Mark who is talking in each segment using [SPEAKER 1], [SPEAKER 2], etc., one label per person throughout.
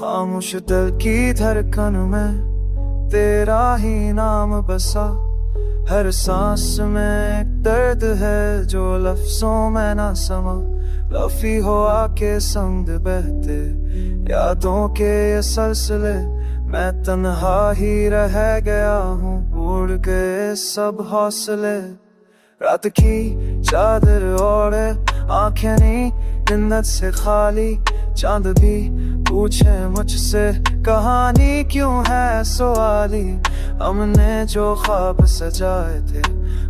[SPEAKER 1] खामोश दिल की धड़कन में तेरा ही नाम बसा। हर सांस में एक दर्द है जो लफ्जों में ना समा। लफी हो आके संग बहते यादों के ये सिलसिले, मैं तन्हा ही रह गया हूँ, उड़ गए सब हौसले। रात की चादर ओढ़े आंखें नी निन्नत से खाली, चांद भी पूछे मुझसे कहानी क्यों है सवाली। हमने जो ख्वाब सजाए थे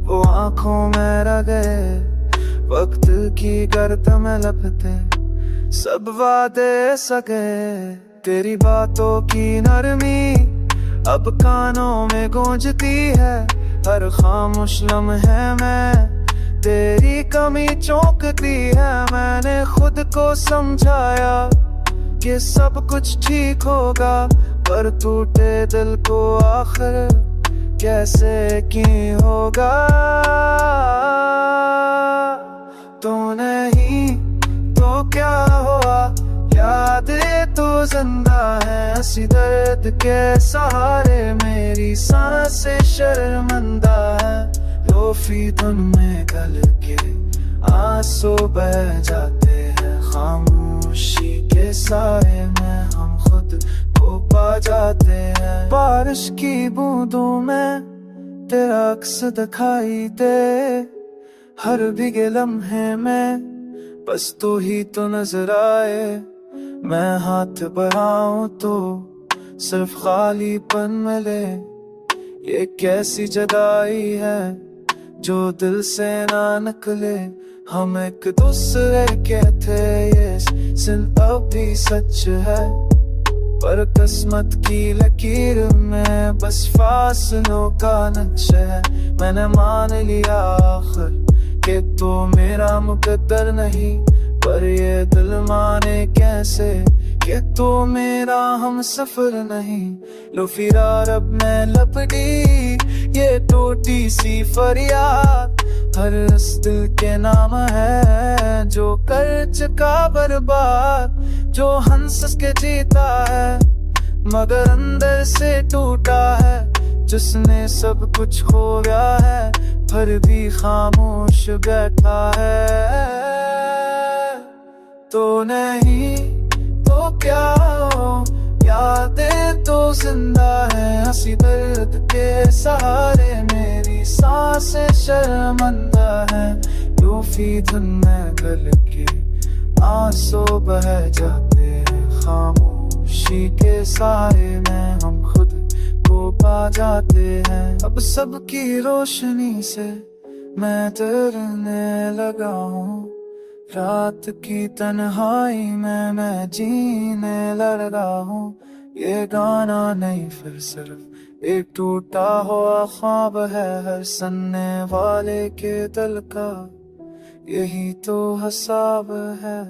[SPEAKER 1] वो आंखों में रह गए, वक्त की गर्द में लपटे सब वादे सके। तेरी बातों की नरमी अब कानों में गूंजती है, हर खामोश लम्हे में तेरी कमी चौंकती है। मैंने खुद को समझाया कि सब कुछ ठीक होगा, पर टूटे दिल को आखिर कैसे यकीन होगा। तो नहीं तो क्या हुआ, यादें तो जिंदा है हंसी दर्द के सहारे, मेरी सांसें शर्मिंदा है। लोफी धुन में गल के आंसू बह जाते हैं, खामोशी के साए में हम खुद को पा जाते हैं। बारिश की बूंदों में तेरा अक्स दिखाई दे, हर भीगे लम्हे में बस तू ही तो नजर आए। मैं हाथ बढ़ाऊं तो सिर्फ खालीपन मिले, ये कैसी जुदाई है जो दिल से ना निकले। हम एक दूसरे के थे ये सिर्फ अब भी सच है, पर किस्मत की लकीर में बस फासलों का नक्श है। मैंने मान लिया आखिर कि तो मेरा मुकद्दर नहीं, पर ये दिल माने कैसे कि तो मेरा हम सफर नहीं। लो फिरा रब में लपटी ये टूटी सी फरियाद, हर इस दिल के नाम है जो कर चुका बर्बाद। जो हंस के जीता है मगर अंदर से टूटा है, जिसने सब कुछ खो गया है पर भी खामोश बैठा है। तो नहीं तो क्या हो, यादें तो जिंदा है हंसी दर्द के सहारे, मेरी सांसें शर्मिंदा है। लोफी धुन में गल के आंसू बह जाते हैं, खामोशी के साए में हम खुद को पा जाते हैं। अब सबकी रोशनी से मैं डरने लगा हूँ, रात की तन्हाई में मैं जीने लगा हूँ। ये गाना नहीं फिर सिर्फ एक टूटा हुआ ख्वाब है, हर सुनने वाले के दिल का यही तो हिसाब है।